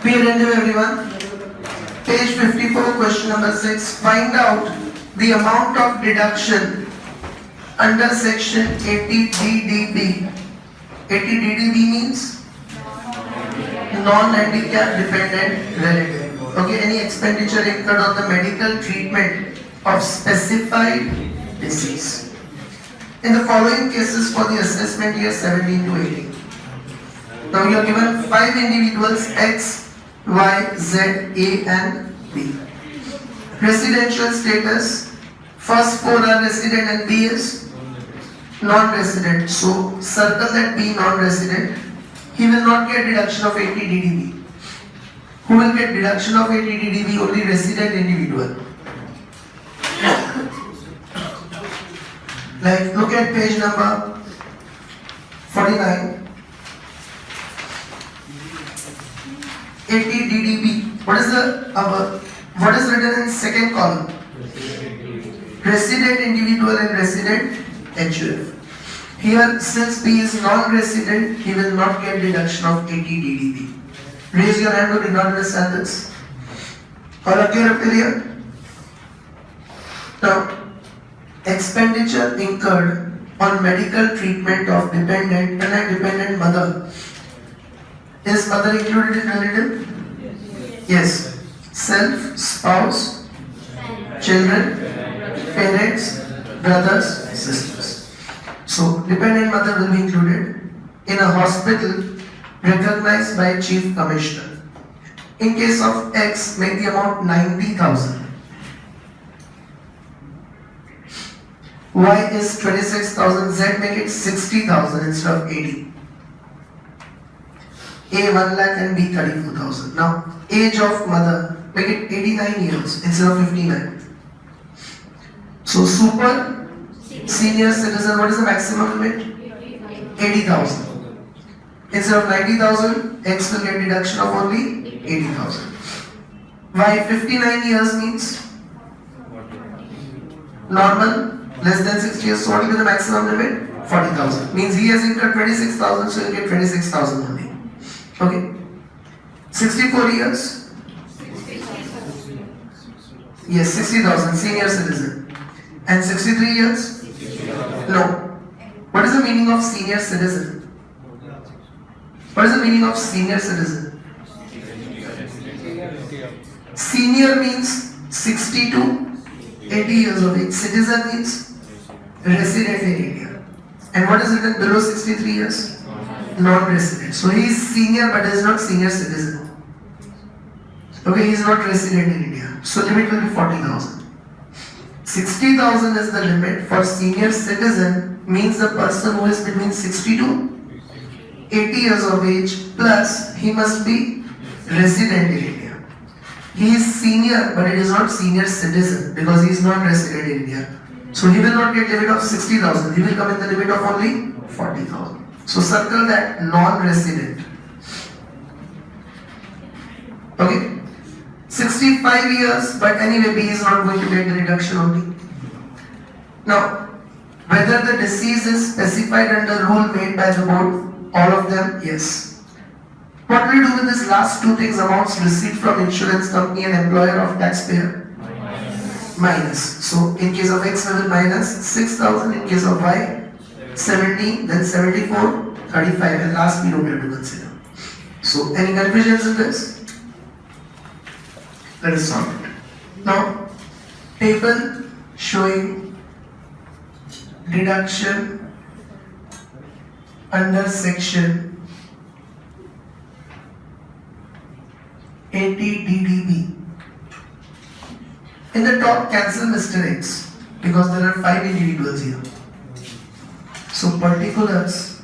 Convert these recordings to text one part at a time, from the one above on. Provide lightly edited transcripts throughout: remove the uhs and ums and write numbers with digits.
Be attentive everyone. Page 54, question number 6. Find out the amount of deduction under section 80DDB. 80DDB means non-handicap dependent relative. Okay, any expenditure incurred on the medical treatment of specified disease. In the following cases for the assessment year 17 to 18. Now you are given 5 individuals X, Y, Z, A and B. Residential status, first 4 are resident and B is non-resident. So circle that B non-resident. He will not get deduction of 80 DDB. Who will get deduction of 80 DDB? Only resident individual. Like look at page number 49. 80 DDB. What is written in second column? Resident individual and resident HUF. Here, since B is non-resident, he will not get deduction of 80 DDB. Raise your hand who did not understand this. All are clear up till here? Now, expenditure incurred on medical treatment of dependent and a dependent mother. Is mother included in relative? Yes. Self, spouse, children, parents, brothers, sisters. So, dependent mother will be included in a hospital recognized by Chief Commissioner. In case of X, make the amount 90,000. Y is 26,000. Z make it 60,000 instead of 80. A 1 lakh and B 34,000. Now, age of mother, make it 89 years instead of 59. So, super senior citizen, what is the maximum limit? 80,000. Instead of 90,000, X will get deduction of only 80,000. Why 59 years means normal, less than 60 years. So, what will be the maximum limit? 40,000. Means he has incurred 26,000, so he will get 26,000 only. Okay. 64 years? Yes, 60,000, senior citizen. And 63 years? No. What is the meaning of senior citizen? What is the meaning of senior citizen? Senior means 60 to 80 years of age. Citizen means resident in India. And what is written below 63 years? Non-resident. So he is senior but is not senior citizen. Okay, he is not resident in India. So limit will be 40,000. 60,000 is the limit for senior citizen, means the person who is between 60 to 80 years of age, plus he must be resident in India. He is senior but it is not senior citizen because he is not resident in India. So he will not get limit of 60,000. He will come in the limit of only 40,000. So circle that non-resident. Okay. 65 years, but anyway B is not going to get the reduction only. Now, whether the disease is specified under rule made by the board, all of them, yes. What will we do with this last two things? Amounts received from insurance company and employer of taxpayer? Minus. So in case of X we will minus 6,000, in case of Y 17, then 74, 35, and last we don't have to consider. So, any confusions in this? Let us solve it. Now, table showing deduction under section 80 DDB. In the top, cancel Mr. X because there are 5 individuals here. So particulars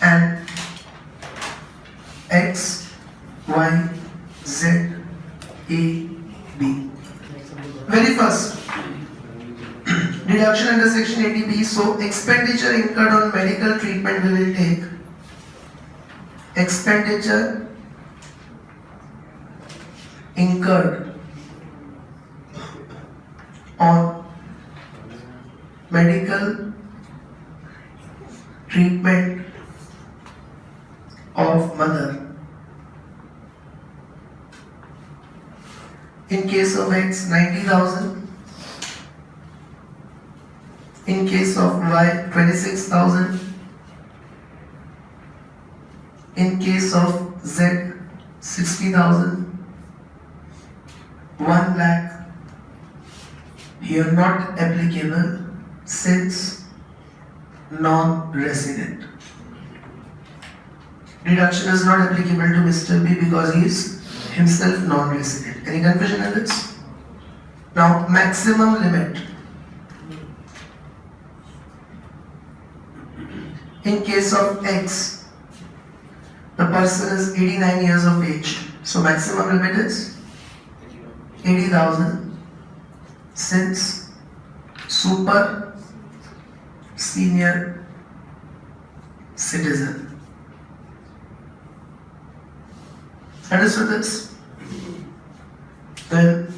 and X, Y, Z, A, B. Very first, deduction under section 80B. So expenditure incurred on medical treatment we will take. Expenditure incurred on medical treatment of mother In case of X, 90,000. In case of Y, 26,000. In case of Z, 60,000. 1 lakh. Here not applicable since non-resident. Deduction is not applicable to Mr. B because he is himself non-resident. Any confusion in this? Now, maximum limit. In case of X, the person is 89 years of age. So, maximum limit is 80,000 since super senior citizen. Understood this? Then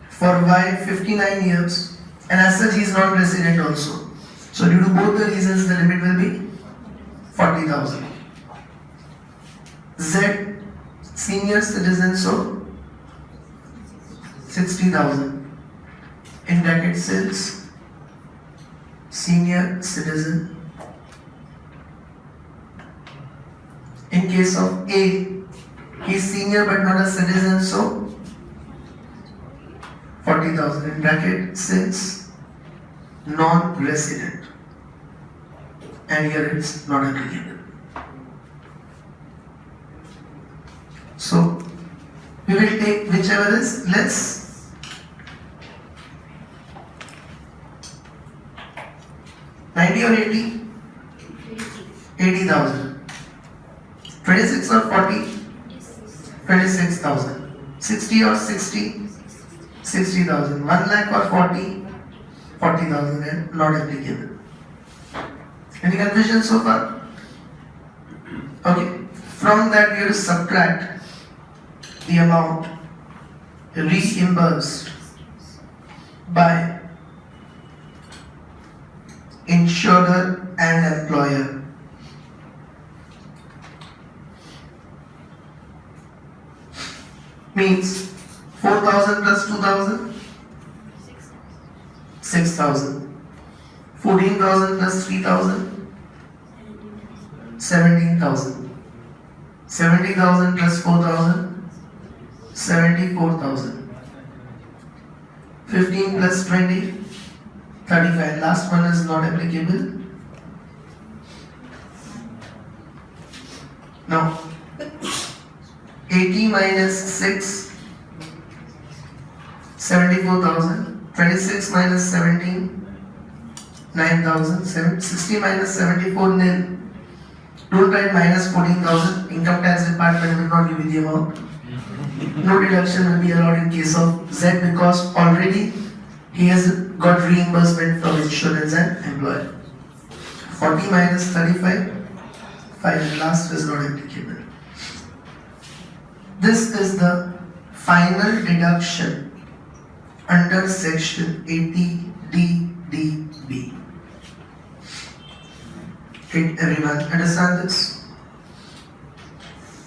for Y, 59 years, and as such he is non-resident also. So due to both the reasons, the limit will be 40,000. Z, senior citizen, so 60,000. In bracket since senior citizen. In case of A, he is senior but not a citizen, so 40,000 in bracket since non-resident, and here it's not applicable. So we will take whichever is less. $90 or $80? $80,000. 26 or 40? 26,000. 60 or 60? 60,000. 1 lakh or 40? 40,000 and not applicable. Any confusion so far? Okay. From that we will subtract the amount reimbursed by insurer and employer. Means 4,000 plus 2,000? 6,000. 14,000 plus 3,000? 17,000. 70,000 plus 4,000? 74,000. 15 plus 20? 35. Last one is not applicable. Now, 80 minus 6, 74,000. 26 minus 17, 9,000. 60 minus 74, nil. Don't write minus 14,000. Income tax department will not give you the amount. No deduction will be allowed in case of Z because already he has got reimbursement from insurance and employer. 40 minus 35, 5, and last is not applicable. This is the final deduction under section 80DDB. Did everyone understand this?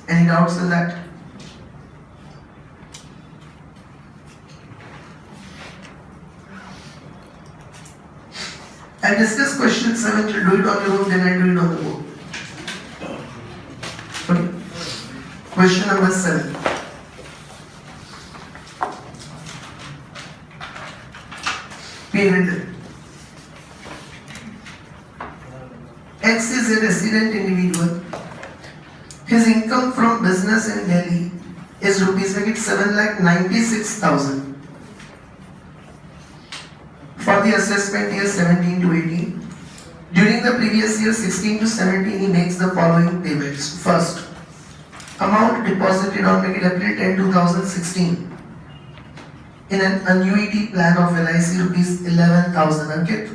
Any doubts in that? I'll discuss question 7, you'll do it on your own, then I'll do it on the board. Okay. Question number 7. Payment. X is a resident individual. His income from business in Delhi is rupees 7,96,000. For the assessment year 17 to 18. During the previous year 16 to 17, he makes the following payments. First, amount deposited on April 10, 2016 in an annuity plan of LIC rupees 11,000. Okay?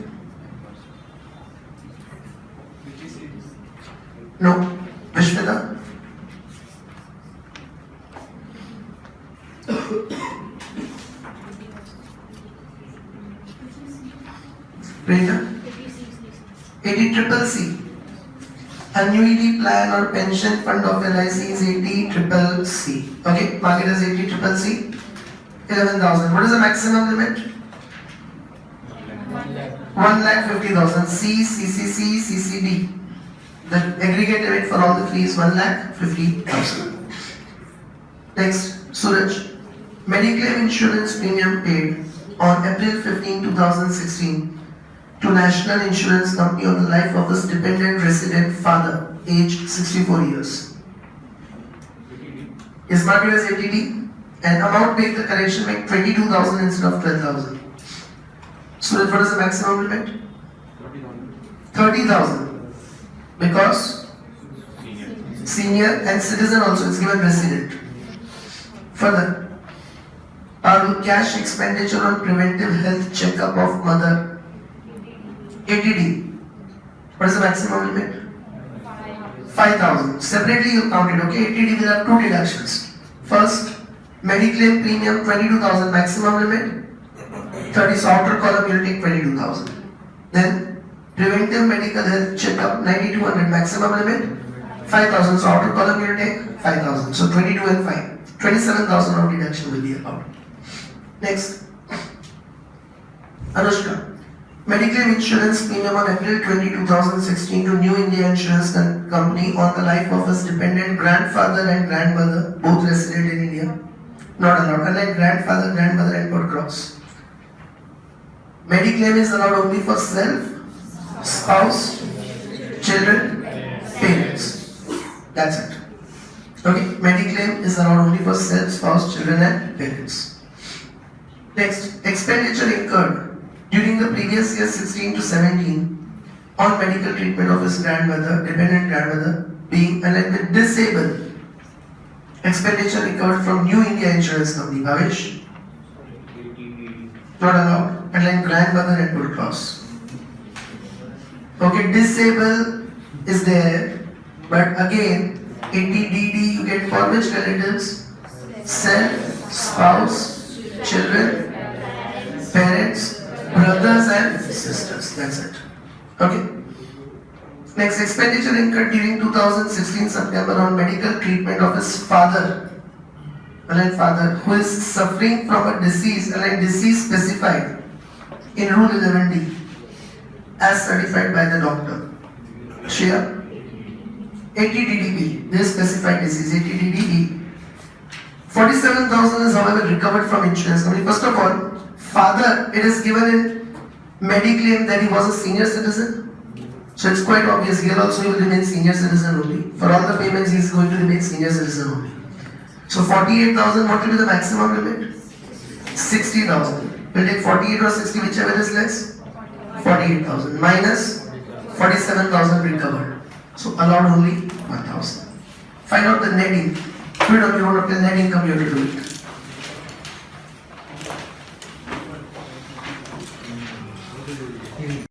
No. Vishwada? Rena? 80 triple C. annuity plan or pension fund of LIC is 80CCC. Okay, market is 80CCC. 11,000. What is the maximum limit? 1,50,000. C, CCC, CCD. The aggregate limit for all the three is 1,50,000. Next, Suraj. Mediclaim insurance premium paid on April 15, 2016 to National Insurance Company on the life of his dependent resident father, aged 64 years. Is marked as ATD, and amount make the correction make 22,000 instead of 12,000. So what is the maximum limit? 30,000. Because senior and citizen also is given resident. Further, cash expenditure on preventive health checkup of mother, ATD. What is the maximum limit? 5,000. Separately you count it, okay? ATD will have two deductions. First, Mediclaim premium 22,000 maximum limit. 30, so outer column you will take 22,000. Then, preventive medical health checkup 9,200 maximum limit. 5,000, so outer column you will take 5,000. So 22 and 5. 27,000 of deduction will be allowed. Next, Anushka. Mediclaim insurance premium on April 20, 2016 to New India Insurance Company on the life of his dependent grandfather and grandmother, both resident in India. Not allowed. Unlike grandfather, grandmother and per cross. Mediclaim is allowed only for self, spouse, children, parents. That's it. Okay, Mediclaim is allowed only for self, spouse, children and parents. Next, expenditure incurred during the previous year 16 to 17 on medical treatment of his grandmother, dependent grandmother, being alleged disabled. Expenditure incurred from New India Insurance Company. Bhavesh? Not allowed. And like grandmother and full cross. Okay, disabled is there, but again, ATDD you get for which relatives? Self, spouse, children, parents, brothers and sisters. That's it. Okay. Next, expenditure incurred during 2016 September on medical treatment of his father, who is suffering from a disease, disease specified in Rule 11D as certified by the doctor. Share. ATDDB, this specified disease, ATDDB. 47,000 is however recovered from insurance company. First of all, father, it is given in Mediclaim that he was a senior citizen. So it's quite obvious here also he will remain senior citizen only. For all the payments he is going to remain senior citizen only. So 48,000, what will be the maximum limit? 60,000. We'll take 48 or 60, whichever is less. 48,000 minus 47,000 recovered. So allowed only 1,000. Find out the net income. You don't have to net income, you have to do it.